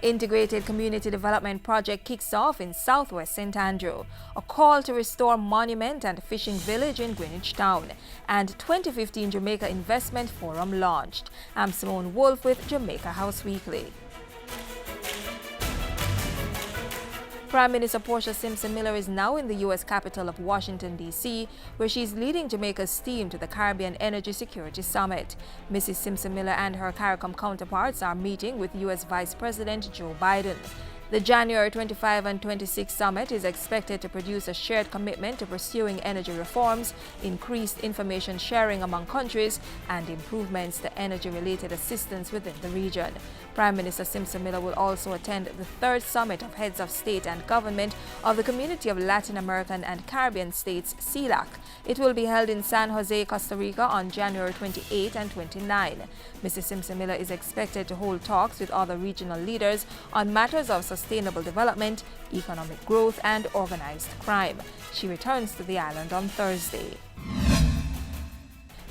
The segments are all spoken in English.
Integrated Community Development Project kicks off in southwest St. Andrew. A call to restore monument and fishing village in Greenwich Town. And 2015 Jamaica Investment Forum launched. I'm Simone Wolf with Jamaica House Weekly. Prime Minister Portia Simpson Miller is now in the U.S. capital of Washington, D.C., where she's leading Jamaica's team to the Caribbean Energy Security Summit. Mrs. Simpson Miller and her CARICOM counterparts are meeting with U.S. Vice President Joe Biden. The January 25 and 26 summit is expected to produce a shared commitment to pursuing energy reforms, increased information sharing among countries, and improvements to energy-related assistance within the region. Prime Minister Simpson Miller will also attend the third summit of heads of state and government of the Community of Latin American and Caribbean States, CELAC. It will be held in San Jose, Costa Rica on January 28 and 29. Mrs. Simpson Miller is expected to hold talks with other regional leaders on matters of sustainable development, economic growth, and organized crime. She returns to the island on Thursday.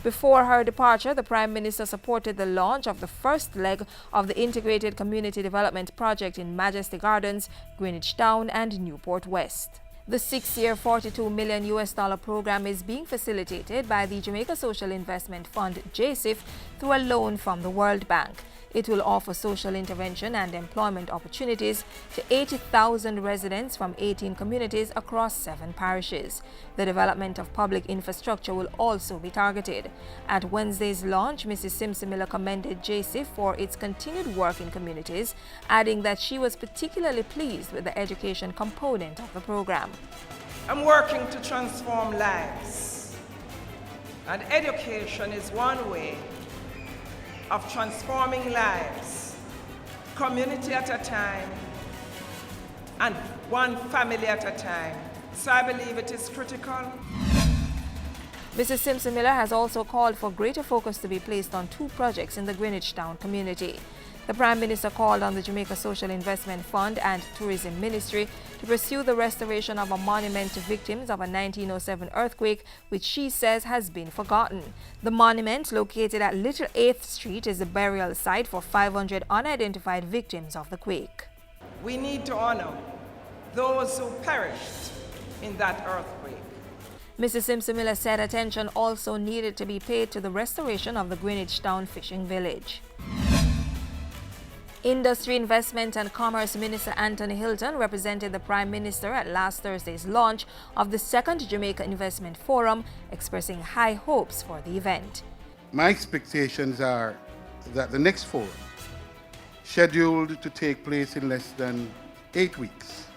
Before her departure, the Prime Minister supported the launch of the first leg of the Integrated Community Development Project in Majesty Gardens, Greenwich Town, and Newport West. The 6-year $42 million program is being facilitated by the Jamaica Social Investment Fund, JSIF, through a loan from the World Bank. It will offer social intervention and employment opportunities to 80,000 residents from 18 communities across 7 parishes. The development of public infrastructure will also be targeted. At Wednesday's launch, Mrs. Simpson Miller commended JSIF for its continued work in communities, adding that she was particularly pleased with the education component of the program. I'm working to transform lives, and education is one way of transforming lives, community at a time, and one family at a time. So I believe it is critical. Mrs. Simpson Miller has also called for greater focus to be placed on 2 projects in the Greenwich Town community. The Prime Minister called on the Jamaica Social Investment Fund and Tourism Ministry to pursue the restoration of a monument to victims of a 1907 earthquake, which she says has been forgotten. The monument, located at Little 8th Street, is a burial site for 500 unidentified victims of the quake. We need to honor those who perished in that earthquake. Mrs. Simpson Miller said attention also needed to be paid to the restoration of the Greenwich Town fishing village. Industry, Investment and Commerce Minister Anthony Hilton represented the Prime Minister at last Thursday's launch of the second Jamaica Investment Forum, expressing high hopes for the event. My expectations are that the next forum, scheduled to take place in less than 8 weeks,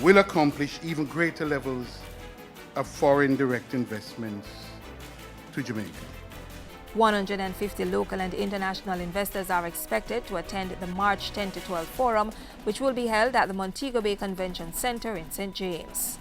will accomplish even greater levels of foreign direct investments to Jamaica. 150 local and international investors are expected to attend the March 10 to 12 forum, which will be held at the Montego Bay Convention Center in St. James.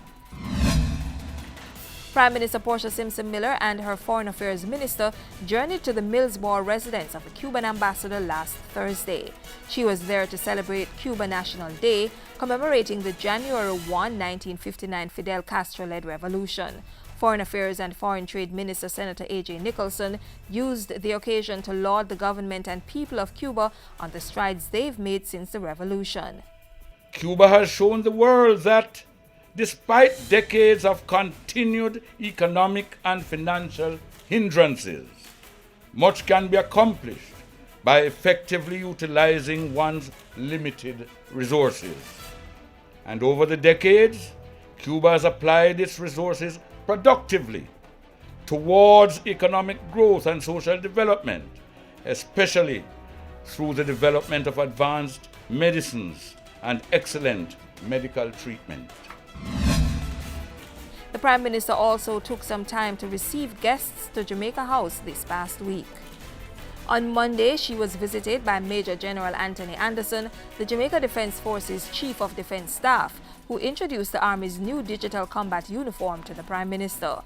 Prime Minister Portia Simpson Miller and her Foreign Affairs Minister journeyed to the Millsboro residence of the Cuban ambassador last Thursday. She was there to celebrate Cuba National Day, commemorating the January 1, 1959 Fidel Castro-led revolution. Foreign Affairs and Foreign Trade Minister Senator A.J. Nicholson used the occasion to laud the government and people of Cuba on the strides they've made since the revolution. Cuba has shown the world that, despite decades of continued economic and financial hindrances, much can be accomplished by effectively utilizing one's limited resources. And over the decades, Cuba has applied its resources productively towards economic growth and social development, especially through the development of advanced medicines and excellent medical treatment. The Prime Minister also took some time to receive guests to Jamaica House this past week. On Monday, she was visited by Major General Anthony Anderson, the Jamaica Defense Forces Chief of Defense Staff, who introduced the Army's new digital combat uniform to the Prime Minister.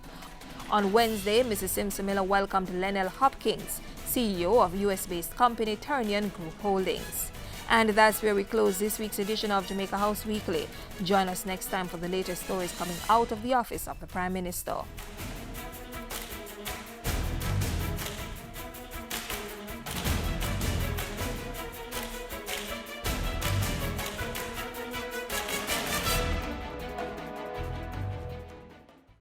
On Wednesday, Mrs. Simpson Miller welcomed Lennell Hopkins, CEO of US-based company Turnian Group Holdings. And that's where we close this week's edition of Jamaica House Weekly. Join us next time for the latest stories coming out of the office of the Prime Minister.